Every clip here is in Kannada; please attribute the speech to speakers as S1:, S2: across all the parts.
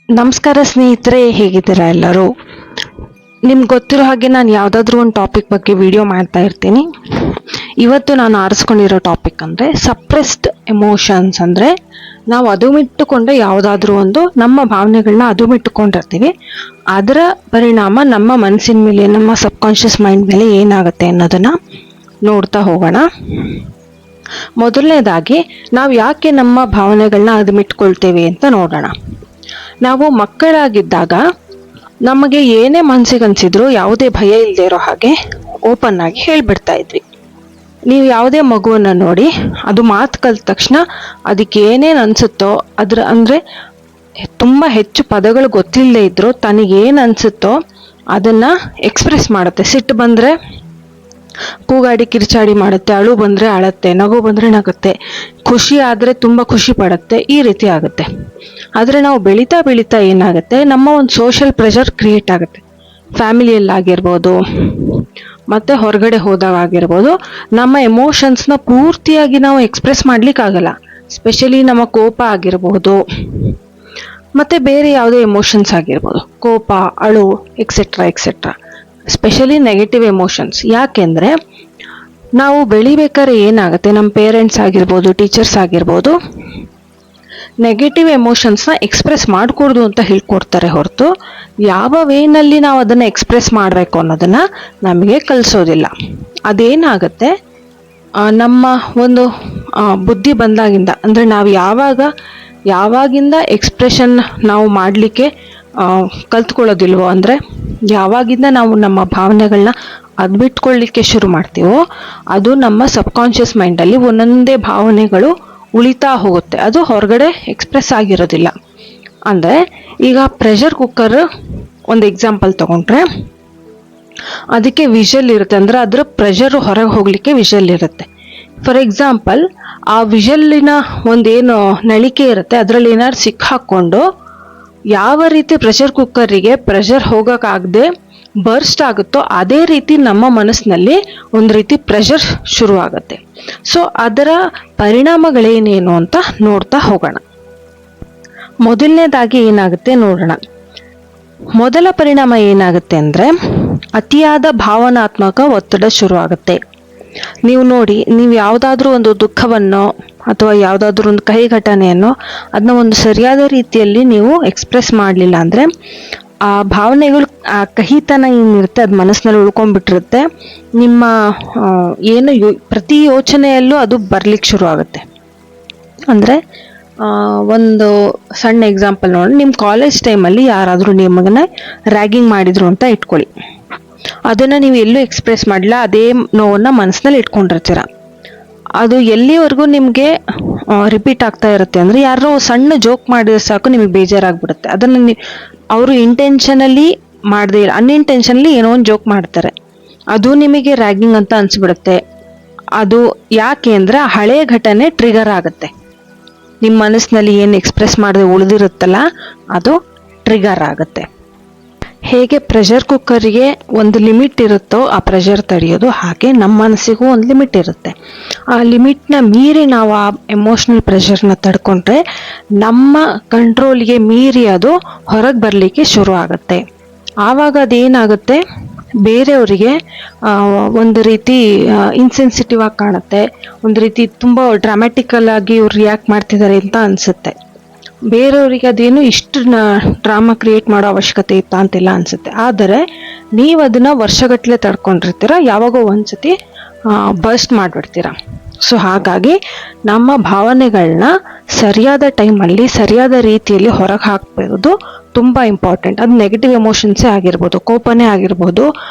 S1: ನಮಸ್ಕಾರ ಸ್ನೇಹಿತರೆ, ಹೇಗಿದ್ದೀರಾ ಎಲ್ಲರೂ? ನಿಮ್ಗೆ ಗೊತ್ತಿರೋ ಹಾಗೆ ನಾನು ಯಾವುದಾದ್ರೂ ಒಂದು ಟಾಪಿಕ್ ಬಗ್ಗೆ ವಿಡಿಯೋ ಮಾಡ್ತಾ ಇರ್ತೀನಿ. ಇವತ್ತು ನಾನು ಆರಿಸ್ಕೊಂಡಿರೋ ಟಾಪಿಕ್ ಅಂದರೆ ಸಪ್ರೆಸ್ಡ್ ಎಮೋಷನ್ಸ್. ಅಂದರೆ ನಾವು ಅದುಮಿಟ್ಟುಕೊಂಡ್ರೆ ಯಾವುದಾದ್ರೂ ಒಂದು ನಮ್ಮ ಭಾವನೆಗಳನ್ನ ಅದುಮಿಟ್ಟುಕೊಂಡಿರ್ತೀವಿ, ಅದರ ಪರಿಣಾಮ ನಮ್ಮ ಮನಸ್ಸಿನ ಮೇಲೆ, ನಮ್ಮ ಸಬ್ಕಾನ್ಷಿಯಸ್ ಮೈಂಡ್ ಮೇಲೆ ಏನಾಗುತ್ತೆ ಅನ್ನೋದನ್ನು ನೋಡ್ತಾ ಹೋಗೋಣ. ಮೊದಲನೇದಾಗಿ ನಾವು ಯಾಕೆ ನಮ್ಮ ಭಾವನೆಗಳನ್ನ ಅದುಮಿಟ್ಕೊಳ್ತೇವೆ ಅಂತ ನೋಡೋಣ. ನಾವು ಮಕ್ಕಳಾಗಿದ್ದಾಗ ನಮಗೆ ಏನೇ ಮನಸ್ಸಿಗೆ ಅನಿಸಿದ್ರು ಯಾವುದೇ ಭಯ ಇಲ್ಲದೆ ಇರೋ ಹಾಗೆ ಓಪನ್ ಆಗಿ ಹೇಳ್ಬಿಡ್ತಾ ಇದ್ವಿ. ನೀವು ಯಾವುದೇ ಮಗುವನ್ನು ನೋಡಿ, ಅದು ಮಾತು ಕಲಿತ ತಕ್ಷಣ ಅದಕ್ಕೆ ಏನೇನು ಅನಿಸುತ್ತೋ ಅಂದರೆ ತುಂಬ ಹೆಚ್ಚು ಪದಗಳು ಗೊತ್ತಿಲ್ಲದೆ ಇದ್ದರೂ ತನಗೇನು ಅನಿಸುತ್ತೋ ಅದನ್ನು ಎಕ್ಸ್ಪ್ರೆಸ್ ಮಾಡುತ್ತೆ. ಸಿಟ್ಟು ಬಂದರೆ ಕೂಗಾಡಿ ಕಿರ್ಚಾಡಿ ಮಾಡುತ್ತೆ, ಅಳು ಬಂದರೆ ಅಳತ್ತೆ, ನಗು ಬಂದರೆ ನಗುತ್ತೆ, ಖುಷಿ ಆದರೆ ತುಂಬ ಖುಷಿ ಪಡುತ್ತೆ, ಈ ರೀತಿ ಆಗುತ್ತೆ. ಆದರೆ ನಾವು ಬೆಳೀತಾ ಬೆಳೀತಾ ಏನಾಗುತ್ತೆ, ನಮ್ಮ ಒಂದು ಸೋಷಿಯಲ್ ಪ್ರೆಷರ್ ಕ್ರಿಯೇಟ್ ಆಗುತ್ತೆ. ಫ್ಯಾಮಿಲಿಯಲ್ಲಾಗಿರ್ಬೋದು, ಮತ್ತು ಹೊರಗಡೆ ಹೋದಾಗ ಆಗಿರ್ಬೋದು, ನಮ್ಮ ಎಮೋಷನ್ಸ್ನ ಪೂರ್ತಿಯಾಗಿ ನಾವು ಎಕ್ಸ್ಪ್ರೆಸ್ ಮಾಡ್ಲಿಕ್ಕಾಗಲ್ಲ. ಸ್ಪೆಷಲಿ ನಮ್ಮ ಕೋಪ ಆಗಿರ್ಬೋದು, ಮತ್ತು ಬೇರೆ ಯಾವುದೇ ಎಮೋಷನ್ಸ್ ಆಗಿರ್ಬೋದು, ಕೋಪ, ಅಳು, etcetera etcetera, specially negative emotions. ಯಾಕೆಂದರೆ ನಾವು ಬೆಳಿಬೇಕಾದ್ರೆ ಏನಾಗುತ್ತೆ, ನಮ್ಮ ಪೇರೆಂಟ್ಸ್ ಆಗಿರ್ಬೋದು, ಟೀಚರ್ಸ್ ಆಗಿರ್ಬೋದು, ನೆಗೆಟಿವ್ ಎಮೋಷನ್ಸ್ನ ಎಕ್ಸ್ಪ್ರೆಸ್ ಮಾಡಿಕೊಡ್ದು ಅಂತ ಹೇಳ್ಕೊಡ್ತಾರೆ ಹೊರತು ಯಾವ ವೇನಲ್ಲಿ ನಾವು ಅದನ್ನು ಎಕ್ಸ್ಪ್ರೆಸ್ ಮಾಡಬೇಕು ಅನ್ನೋದನ್ನು ನಮಗೆ ಕಲಿಸೋದಿಲ್ಲ. ಅದೇನಾಗುತ್ತೆ, ನಮ್ಮ ಒಂದು ಬುದ್ಧಿ ಬಂದಾಗಿಂದ, ಅಂದರೆ ನಾವು ಯಾವಾಗಿಂದ ಎಕ್ಸ್ಪ್ರೆಷನ್ ನಾವು ಮಾಡಲಿಕ್ಕೆ ಕಲ್ತ್ಕೊಳ್ಳೋದಿಲ್ವೋ, ಅಂದರೆ ಯಾವಾಗಿಂದ ನಾವು ನಮ್ಮ ಭಾವನೆಗಳನ್ನ ಅದ್ಬಿಟ್ಕೊಳ್ಳಿಕ್ಕೆ ಶುರು ಮಾಡ್ತೀವೋ ಅದು ನಮ್ಮ ಸಬ್ಕಾನ್ಷಿಯಸ್ ಮೈಂಡಲ್ಲಿ ಒಂದೊಂದೇ ಭಾವನೆಗಳು ಉಳಿತಾ ಹೋಗುತ್ತೆ, ಅದು ಹೊರಗಡೆ ಎಕ್ಸ್ಪ್ರೆಸ್ ಆಗಿರೋದಿಲ್ಲ. ಅಂದರೆ ಈಗ ಪ್ರೆಷರ್ ಕುಕ್ಕರ್ ಒಂದು ಎಕ್ಸಾಂಪಲ್ ತಗೊಂಡ್ರೆ, ಅದಕ್ಕೆ ವಿಷಲ್ ಇರುತ್ತೆ, ಅಂದರೆ ಅದರ ಪ್ರೆಷರ್ ಹೊರಗೆ ಹೋಗಲಿಕ್ಕೆ ವಿಷಲ್ ಇರುತ್ತೆ. ಫಾರ್ ಎಕ್ಸಾಂಪಲ್, ಆ ವಿಷಲ್ಲಿನ ಒಂದೇನು ನಳಿಕೆ ಇರುತ್ತೆ, ಅದರಲ್ಲಿ ಏನಾದ್ರು ಸಿಕ್ಕಾಕೊಂಡು ಯಾವ ರೀತಿ ಪ್ರೆಷರ್ ಕುಕ್ಕರಿಗೆ ಪ್ರೆಷರ್ ಹೋಗೋಕ್ಕಾಗದೆ ಬರ್ಸ್ಟ್ ಆಗುತ್ತೋ ಅದೇ ರೀತಿ ನಮ್ಮ ಮನಸ್ಸಿನಲ್ಲಿ ಒಂದು ರೀತಿ ಪ್ರೆಷರ್ ಶುರು ಆಗುತ್ತೆ. ಸೊ ಅದರ ಪರಿಣಾಮಗಳೇನೇನು ಅಂತ ನೋಡ್ತಾ ಹೋಗೋಣ. ಮೊದಲನೇದಾಗಿ ಏನಾಗುತ್ತೆ ನೋಡೋಣ. ಮೊದಲ ಪರಿಣಾಮ ಏನಾಗುತ್ತೆ ಅಂದರೆ ಅತಿಯಾದ ಭಾವನಾತ್ಮಕ ಒತ್ತಡ ಶುರು ಆಗುತ್ತೆ. ನೀವು ನೋಡಿ, ನೀವು ಯಾವುದಾದ್ರೂ ಒಂದು ದುಃಖವನ್ನು ಅಥವಾ ಯಾವುದಾದ್ರೂ ಒಂದು ಕಹಿ ಘಟನೆಯನ್ನು ಅದನ್ನ ಒಂದು ಸರಿಯಾದ ರೀತಿಯಲ್ಲಿ ನೀವು ಎಕ್ಸ್ಪ್ರೆಸ್ ಮಾಡಲಿಲ್ಲ ಅಂದರೆ ಆ ಭಾವನೆಗಳು, ಆ ಕಹಿತನ ಏನಿರುತ್ತೆ ಅದು ಮನಸ್ಸಿನಲ್ಲಿ ಉಳ್ಕೊಂಡ್ಬಿಟ್ಟಿರುತ್ತೆ. ನಿಮ್ಮ ಪ್ರತಿ ಯೋಚನೆಯಲ್ಲೂ ಅದು ಬರ್ಲಿಕ್ಕೆ ಶುರು ಆಗುತ್ತೆ. ಅಂದರೆ ಒಂದು ಸಣ್ಣ ಎಕ್ಸಾಂಪಲ್ ನೋಡಿ, ನಿಮ್ಮ ಕಾಲೇಜ್ ಟೈಮಲ್ಲಿ ಯಾರಾದರೂ ನಿಮ್ಮನ್ನ ರ್ಯಾಗಿಂಗ್ ಮಾಡಿದ್ರು ಅಂತ ಇಟ್ಕೊಳ್ಳಿ. ಅದನ್ನು ನೀವು ಎಲ್ಲೂ ಎಕ್ಸ್ಪ್ರೆಸ್ ಮಾಡಲಿಲ್ಲ, ಅದೇ ನೋವನ್ನು ಮನಸ್ಸಿನಲ್ಲಿ ಇಟ್ಕೊಂಡಿರ್ತೀರ. ಅದು ಎಲ್ಲಿವರೆಗೂ ನಿಮಗೆ ರಿಪೀಟ್ ಆಗ್ತಾ ಇರುತ್ತೆ ಅಂದರೆ, ಯಾರೋ ಸಣ್ಣ ಜೋಕ್ ಮಾಡಿದ್ರೆ ಸಾಕು ನಿಮಗೆ ಬೇಜಾರಾಗ್ಬಿಡುತ್ತೆ. ಅದನ್ನು ಅವರು ಇಂಟೆನ್ಷನಲಿ ಮಾಡದೇ ಇಲ್ಲ, ಅನ್ಇಂಟೆನ್ಷನಲಿ ಏನೋ ಒಂದು ಜೋಕ್ ಮಾಡ್ತಾರೆ, ಅದು ನಿಮಗೆ ರ್ಯಾಗಿಂಗ್ ಅಂತ ಅನಿಸ್ಬಿಡುತ್ತೆ. ಅದು ಯಾಕೆ ಅಂದರೆ ಹಳೆಯ ಘಟನೆ ಟ್ರಿಗರ್ ಆಗುತ್ತೆ. ನಿಮ್ಮ ಮನಸ್ಸಿನಲ್ಲಿ ಏನು ಎಕ್ಸ್ಪ್ರೆಸ್ ಮಾಡದೆ ಉಳಿದಿರುತ್ತಲ್ಲ ಅದು ಟ್ರಿಗರ್ ಆಗುತ್ತೆ. ಹೇಗೆ ಪ್ರೆಷರ್ ಕುಕ್ಕರಿಗೆ ಒಂದು ಲಿಮಿಟ್ ಇರುತ್ತೋ ಆ ಪ್ರೆಷರ್ ತಡೆಯೋದು, ಹಾಗೆ ನಮ್ಮ ಮನಸ್ಸಿಗೂ ಒಂದು ಲಿಮಿಟ್ ಇರುತ್ತೆ. ಆ ಲಿಮಿಟ್ನ ಮೀರಿ ನಾವು ಆ ಎಮೋಷ್ನಲ್ ಪ್ರೆಷರ್ನ ತಡ್ಕೊಂಡ್ರೆ ನಮ್ಮ ಕಂಟ್ರೋಲ್ಗೆ ಮೀರಿ ಅದು ಹೊರಗೆ ಬರಲಿಕ್ಕೆ ಶುರು ಆಗುತ್ತೆ. ಆವಾಗ ಅದೇನಾಗುತ್ತೆ, ಬೇರೆಯವರಿಗೆ ಒಂದು ರೀತಿ ಇನ್ಸೆನ್ಸಿಟಿವ್ ಆಗಿ ಕಾಣುತ್ತೆ, ಒಂದು ರೀತಿ ತುಂಬ ಡ್ರಾಮ್ಯಾಟಿಕಲ್ ಆಗಿ ಇವ್ರು ರಿಯಾಕ್ಟ್ ಮಾಡ್ತಿದ್ದಾರೆ ಅಂತ ಅನಿಸುತ್ತೆ. ಬೇರೆಯವರಿಗೆ ಅದೇನು ಇಷ್ಟು ಡ್ರಾಮಾ ಕ್ರಿಯೇಟ್ ಮಾಡೋ ಅವಶ್ಯಕತೆ ಇತ್ತಾ ಅಂತೆಲ್ಲ ಅನಿಸುತ್ತೆ. ಆದರೆ ನೀವು ಅದನ್ನು ವರ್ಷಗಟ್ಟಲೆ ತಡ್ಕೊಂಡಿರ್ತೀರ, ಯಾವಾಗೋ ಒಂದ್ಸತಿ ಬರ್ಸ್ಟ್ ಮಾಡಿಬಿಡ್ತೀರ. ಸೊ ಹಾಗಾಗಿ ನಮ್ಮ ಭಾವನೆಗಳನ್ನ ಸರಿಯಾದ ಟೈಮಲ್ಲಿ ಸರಿಯಾದ ರೀತಿಯಲ್ಲಿ ಹೊರಗೆ ಹಾಕಬಹುದು ತುಂಬ ಇಂಪಾರ್ಟೆಂಟ್. ಅದು ನೆಗೆಟಿವ್ ಎಮೋಷನ್ಸೇ ಆಗಿರ್ಬೋದು, ಕೋಪನೇ ಆಗಿರ್ಬೋದು,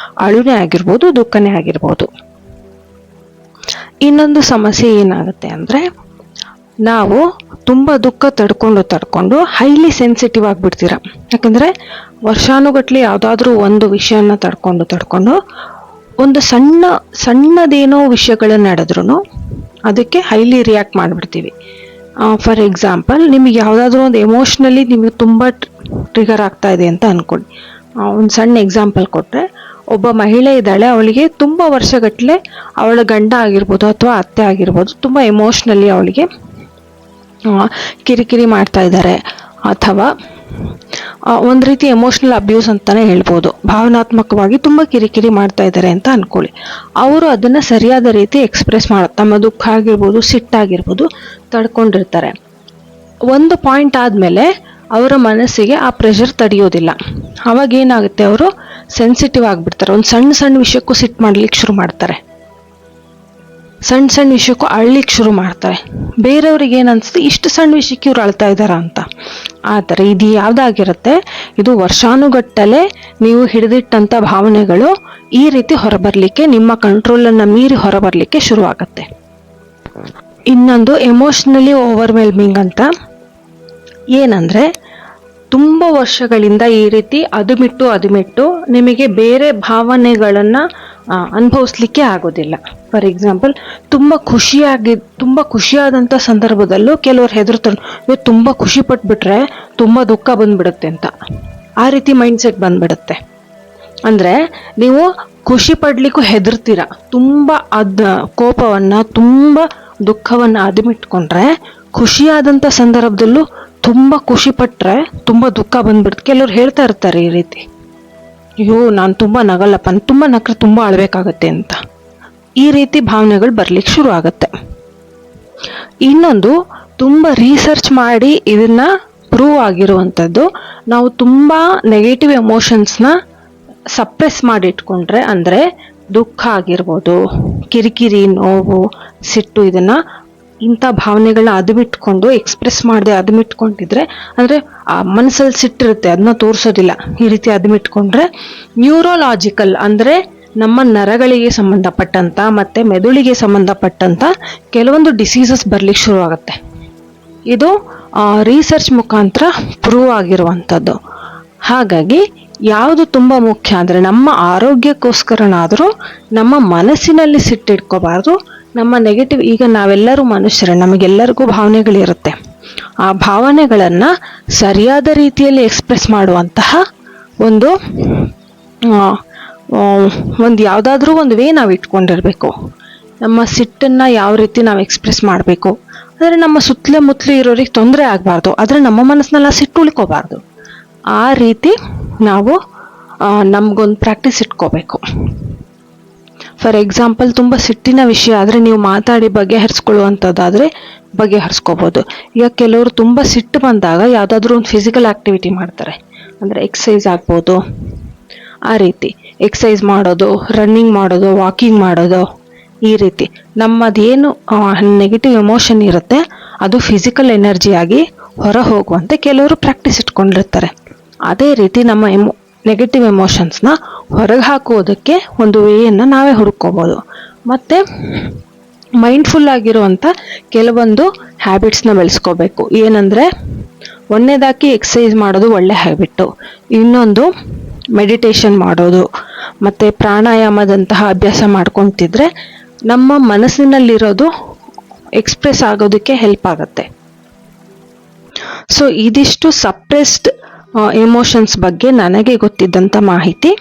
S1: ಅಳುನೇ ಆಗಿರ್ಬೋದು, ದುಃಖನೇ ಆಗಿರ್ಬೋದು. ಇನ್ನೊಂದು ಸಮಸ್ಯೆ ಏನಾಗುತ್ತೆ ಅಂದರೆ, ನಾವು ತುಂಬ ದುಃಖ ತಡ್ಕೊಂಡು ಹೈಲಿ ಸೆನ್ಸಿಟಿವ್ ಆಗಿಬಿಡ್ತೀರ. ಯಾಕಂದರೆ ವರ್ಷಾನುಗಟ್ಲೆ ಯಾವುದಾದ್ರೂ ಒಂದು ವಿಷಯನ ತಡ್ಕೊಂಡು ಒಂದು ಸಣ್ಣದೇನೋ ವಿಷಯಗಳನ್ನ ನಡೆದ್ರೂ ಅದಕ್ಕೆ ಹೈಲಿ ರಿಯಾಕ್ಟ್ ಮಾಡಿಬಿಡ್ತೀವಿ. ಫಾರ್ ಎಕ್ಸಾಂಪಲ್, ನಿಮಗೆ ಯಾವುದಾದ್ರೂ ಒಂದು ಎಮೋಷ್ನಲಿ ನಿಮಗೆ ತುಂಬ ಟ್ರಿಗರ್ ಆಗ್ತಾ ಇದೆ ಅಂತ ಅಂದ್ಕೊಳ್ಳಿ. ಒಂದು ಸಣ್ಣ ಎಕ್ಸಾಂಪಲ್ ಕೊಟ್ಟರೆ, ಒಬ್ಬ ಮಹಿಳೆ ಇದ್ದಾಳೆ, ಅವಳಿಗೆ ತುಂಬ ವರ್ಷಗಟ್ಟಲೆ ಅವಳ ಗಂಡ ಆಗಿರ್ಬೋದು ಅಥವಾ ಅತ್ತೆ ಆಗಿರ್ಬೋದು ತುಂಬ ಎಮೋಷ್ನಲಿ ಅವಳಿಗೆ ಕಿರಿಕಿರಿ ಮಾಡ್ತಾ ಇದ್ದಾರೆ, ಅಥವಾ ಒಂದು ರೀತಿ ಎಮೋಷ್ನಲ್ ಅಬ್ಯೂಸ್ ಅಂತಾನೆ ಹೇಳ್ಬೋದು. ಭಾವನಾತ್ಮಕವಾಗಿ ತುಂಬ ಕಿರಿಕಿರಿ ಮಾಡ್ತಾ ಇದ್ದಾರೆ ಅಂತ ಅನ್ಕೊಳ್ಳಿ. ಅವರು ಅದನ್ನು ಸರಿಯಾದ ರೀತಿ ಎಕ್ಸ್ಪ್ರೆಸ್ ತಮ್ಮ ದುಃಖ ಆಗಿರ್ಬೋದು, ಸಿಟ್ಟಾಗಿರ್ಬೋದು ತಡ್ಕೊಂಡಿರ್ತಾರೆ. ಒಂದು ಪಾಯಿಂಟ್ ಆದಮೇಲೆ ಅವರ ಮನಸ್ಸಿಗೆ ಆ ಪ್ರೆಷರ್ ತಡೆಯೋದಿಲ್ಲ. ಅವಾಗ ಏನಾಗುತ್ತೆ, ಅವರು ಸೆನ್ಸಿಟಿವ್ ಆಗಿಬಿಡ್ತಾರೆ. ಒಂದು ಸಣ್ಣ ಸಣ್ಣ ವಿಷಯಕ್ಕೂ ಸಿಟ್ಟು ಮಾಡ್ಲಿಕ್ಕೆ ಶುರು ಮಾಡ್ತಾರೆ, ಸಣ್ಣ ಸಣ್ಣ ವಿಷಯಕ್ಕೂ ಅಳ್ಲಿಕ್ಕೆ ಶುರು ಮಾಡ್ತಾರೆ. ಬೇರೆಯವ್ರಿಗೆ ಏನನ್ಸುತ್ತೆ, ಇಷ್ಟು ಸಣ್ಣ ವಿಷಯಕ್ಕೆ ಇವ್ರು ಅಳ್ತಾ ಇದ್ದಾರ ಅಂತ. ಆದರೆ ಇದು ಯಾವುದಾಗಿರುತ್ತೆ, ಇದು ವರ್ಷಾನುಗಟ್ಟಲೆ ನೀವು ಹಿಡಿದಿಟ್ಟಂಥ ಭಾವನೆಗಳು ಈ ರೀತಿ ಹೊರಬರಲಿಕ್ಕೆ, ನಿಮ್ಮ ಕಂಟ್ರೋಲನ್ನು ಮೀರಿ ಹೊರಬರಲಿಕ್ಕೆ ಶುರುವಾಗತ್ತೆ. ಇನ್ನೊಂದು ಎಮೋಷ್ನಲಿ ಓವರ್ವೆಲ್ಮಿಂಗ್ ಅಂತ. ಏನಂದರೆ ತುಂಬ ವರ್ಷಗಳಿಂದ ಈ ರೀತಿ ಅದುಮಿಟ್ಟು ನಿಮಗೆ ಬೇರೆ ಭಾವನೆಗಳನ್ನು ಅನುಭವಿಸ್ಲಿಕ್ಕೆ ಆಗೋದಿಲ್ಲ. ಫಾರ್ ಎಕ್ಸಾಂಪಲ್, ತುಂಬ ಖುಷಿಯಾದಂಥ ಸಂದರ್ಭದಲ್ಲೂ ಕೆಲವರು ಹೆದರ್ತಾರೆ, ಇವು ತುಂಬ ಖುಷಿ ಪಟ್ಬಿಟ್ರೆ ತುಂಬ ದುಃಖ ಬಂದ್ಬಿಡುತ್ತೆ ಅಂತ. ಆ ರೀತಿ ಮೈಂಡ್ಸೆಟ್ ಬಂದ್ಬಿಡುತ್ತೆ. ಅಂದರೆ ನೀವು ಖುಷಿ ಪಡ್ಲಿಕ್ಕೂ ಹೆದರ್ತೀರ. ತುಂಬ ಕೋಪವನ್ನು, ತುಂಬ ದುಃಖವನ್ನು ಅದುಮಿಟ್ಕೊಂಡ್ರೆ, ಖುಷಿಯಾದಂಥ ಸಂದರ್ಭದಲ್ಲೂ ತುಂಬ ಖುಷಿ ಪಟ್ಟರೆ ತುಂಬ ದುಃಖ ಬಂದ್ಬಿಡುತ್ತೆ. ಕೆಲವ್ರು ಹೇಳ್ತಾ ಇರ್ತಾರೆ ಈ ರೀತಿ, ಅಯ್ಯೋ ನಾನು ತುಂಬ ನಗಲ್ಲಪ್ಪ, ತುಂಬ ನಕ್ರೆ ತುಂಬ ಅಳಬೇಕಾಗತ್ತೆ ಅಂತ. ಈ ರೀತಿ ಭಾವನೆಗಳು ಬರ್ಲಿಕ್ಕೆ ಶುರು ಆಗುತ್ತೆ. ಇನ್ನೊಂದು, ತುಂಬ ರಿಸರ್ಚ್ ಮಾಡಿ ಇದನ್ನ ಪ್ರೂವ್ ಆಗಿರುವಂಥದ್ದು, ನಾವು ತುಂಬ ನೆಗೆಟಿವ್ ಎಮೋಷನ್ಸ್ನ ಸಪ್ರೆಸ್ ಮಾಡಿ ಇಟ್ಕೊಂಡ್ರೆ, ಅಂದರೆ ದುಃಖ ಆಗಿರ್ಬೋದು, ಕಿರಿಕಿರಿ, ನೋವು, ಸಿಟ್ಟು, ಇಂಥ ಭಾವನೆಗಳನ್ನ ಅದುಮಿಟ್ಕೊಂಡು ಎಕ್ಸ್ಪ್ರೆಸ್ ಮಾಡದೆ ಅದುಮಿಟ್ಕೊಂಡಿದ್ರೆ, ಅಂದರೆ ಆ ಮನಸ್ಸಲ್ಲಿ ಸಿಟ್ಟಿರುತ್ತೆ, ಅದನ್ನ ತೋರಿಸೋದಿಲ್ಲ. ಈ ರೀತಿ ಅದುಮಿಟ್ಕೊಂಡ್ರೆ ನ್ಯೂರೋಲಾಜಿಕಲ್, ಅಂದರೆ ನಮ್ಮ ನರಗಳಿಗೆ ಸಂಬಂಧಪಟ್ಟಂಥ ಮತ್ತು ಮೆದುಳಿಗೆ ಸಂಬಂಧಪಟ್ಟಂಥ ಕೆಲವೊಂದು ಡಿಸೀಸಸ್ ಬರ್ಲಿಕ್ಕೆ ಶುರುವಾಗುತ್ತೆ. ಇದು ರಿಸರ್ಚ್ ಮುಖಾಂತರ ಪ್ರೂವ್ ಆಗಿರುವಂಥದ್ದು. ಹಾಗಾಗಿ ಯಾವುದು ತುಂಬ ಮುಖ್ಯ ಅಂದರೆ, ನಮ್ಮ ಆರೋಗ್ಯಕ್ಕೋಸ್ಕರನಾದರೂ ನಮ್ಮ ಮನಸ್ಸಿನಲ್ಲಿ ಸಿಟ್ಟಿಟ್ಕೋಬಾರ್ದು. ನಮ್ಮ ನೆಗೆಟಿವ್, ಈಗ ನಾವೆಲ್ಲರೂ ಮನುಷ್ಯರೇ, ನಮಗೆಲ್ಲರಿಗೂ ಭಾವನೆಗಳಿರುತ್ತೆ. ಆ ಭಾವನೆಗಳನ್ನು ಸರಿಯಾದ ರೀತಿಯಲ್ಲಿ ಎಕ್ಸ್ಪ್ರೆಸ್ ಮಾಡುವಂತಹ ಒಂದು ಯಾವುದಾದ್ರೂ ಒಂದು ವೇ ನಾವು ಇಟ್ಕೊಂಡಿರಬೇಕು. ನಮ್ಮ ಸಿಟ್ಟನ್ನು ಯಾವ ರೀತಿ ನಾವು ಎಕ್ಸ್ಪ್ರೆಸ್ ಮಾಡಬೇಕು ಅಂದರೆ, ನಮ್ಮ ಮುತ್ತಲು ಇರೋರಿಗೆ ತೊಂದರೆ ಆಗಬಾರ್ದು, ಆದರೆ ನಮ್ಮ ಮನಸ್ಸಿನೆಲ್ಲ ಸಿಟ್ಟು ಉಳ್ಕೋಬಾರ್ದು. ಆ ರೀತಿ ನಾವು ನಮಗೊಂದು ಪ್ರಾಕ್ಟೀಸ್ ಇಟ್ಕೋಬೇಕು. ಫಾರ್ ಎಕ್ಸಾಂಪಲ್, ತುಂಬ ಸಿಟ್ಟಿನ ವಿಷಯ ಆದರೆ ನೀವು ಮಾತಾಡಿ ಬಗೆಹರಿಸ್ಕೊಳ್ಳುವಂಥದ್ದಾದರೆ ಬಗೆಹರಿಸ್ಕೋಬೋದು. ಈಗ ಕೆಲವರು ತುಂಬ ಸಿಟ್ಟು ಬಂದಾಗ ಯಾವುದಾದ್ರೂ ಒಂದು ಫಿಸಿಕಲ್ ಆ್ಯಕ್ಟಿವಿಟಿ ಮಾಡ್ತಾರೆ, ಅಂದರೆ ಎಕ್ಸಸೈಸ್ ಆಗ್ಬೋದು. ಆ ರೀತಿ ಎಕ್ಸಸೈಸ್ ಮಾಡೋದು, ರನ್ನಿಂಗ್ ಮಾಡೋದು, ವಾಕಿಂಗ್ ಮಾಡೋದು, ಈ ರೀತಿ ನಮ್ಮದೇನು ನೆಗೆಟಿವ್ ಎಮೋಷನ್ ಇರುತ್ತೆ ಅದು ಫಿಸಿಕಲ್ ಎನರ್ಜಿಯಾಗಿ ಹೊರ ಹೋಗುವಂತೆ ಕೆಲವರು ಪ್ರಾಕ್ಟೀಸ್ ಇಟ್ಕೊಂಡಿರ್ತಾರೆ. ಅದೇ ರೀತಿ ನಮ್ಮ ನೆಗೆಟಿವ್ ಎಮೋಷನ್ಸ್ನ ಹೊರಗೆ ಹಾಕೋದಕ್ಕೆ ಒಂದು ವೇಯನ್ನು ನಾವೇ ಹುಡ್ಕೋಬೋದು. ಮತ್ತು ಮೈಂಡ್ಫುಲ್ ಆಗಿರುವಂಥ ಕೆಲವೊಂದು ಹ್ಯಾಬಿಟ್ಸ್ನ ಬೆಳೆಸ್ಕೋಬೇಕು. ಏನಂದರೆ, ಒಂದನೇದಾಗಿ ಎಕ್ಸಸೈಸ್ ಮಾಡೋದು ಒಳ್ಳೆ ಹ್ಯಾಬಿಟ್ಟು. ಇನ್ನೊಂದು ಮೆಡಿಟೇಷನ್ ಮಾಡೋದು ಮತ್ತು ಪ್ರಾಣಾಯಾಮದಂತಹ ಅಭ್ಯಾಸ ಮಾಡ್ಕೊತಿದ್ರೆ ನಮ್ಮ ಮನಸ್ಸಿನಲ್ಲಿರೋದು ಎಕ್ಸ್ಪ್ರೆಸ್ ಆಗೋದಕ್ಕೆ ಹೆಲ್ಪ್ ಆಗುತ್ತೆ. ಸೊ ಇದಿಷ್ಟು ಸಪ್ರೆಸ್ಡ್ ಎಮೋಷನ್ಸ್ ಬಗ್ಗೆ ನನಗೆ ಗೊತ್ತಿದ್ದಂಥ ಮಾಹಿತಿ.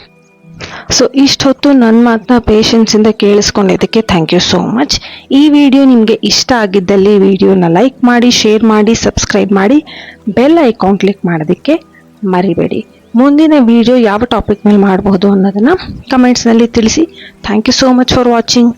S1: ಸೊ ಇಷ್ಟೊತ್ತು ನನ್ನ ಮಾತನ್ನ ಪೇಷನ್ಸಿಂದ ಕೇಳಿಸ್ಕೊಂಡಿದ್ದಕ್ಕೆ ಥ್ಯಾಂಕ್ ಯು ಸೋ ಮಚ್. ಈ ವಿಡಿಯೋ ನಿಮಗೆ ಇಷ್ಟ ಆಗಿದ್ದಲ್ಲಿ ವಿಡಿಯೋನ ಲೈಕ್ ಮಾಡಿ, ಶೇರ್ ಮಾಡಿ, ಸಬ್ಸ್ಕ್ರೈಬ್ ಮಾಡಿ, ಬೆಲ್ ಐಕಾನ್ ಕ್ಲಿಕ್ ಮಾಡೋದಕ್ಕೆ ಮರಿಬೇಡಿ. ಮುಂದಿನ ವಿಡಿಯೋ ಯಾವ ಟಾಪಿಕ್ ಮೇಲೆ ಮಾಡಬಹುದು ಅನ್ನೋದನ್ನು ಕಮೆಂಟ್ಸ್ನಲ್ಲಿ ತಿಳಿಸಿ. Thank you so much for watching.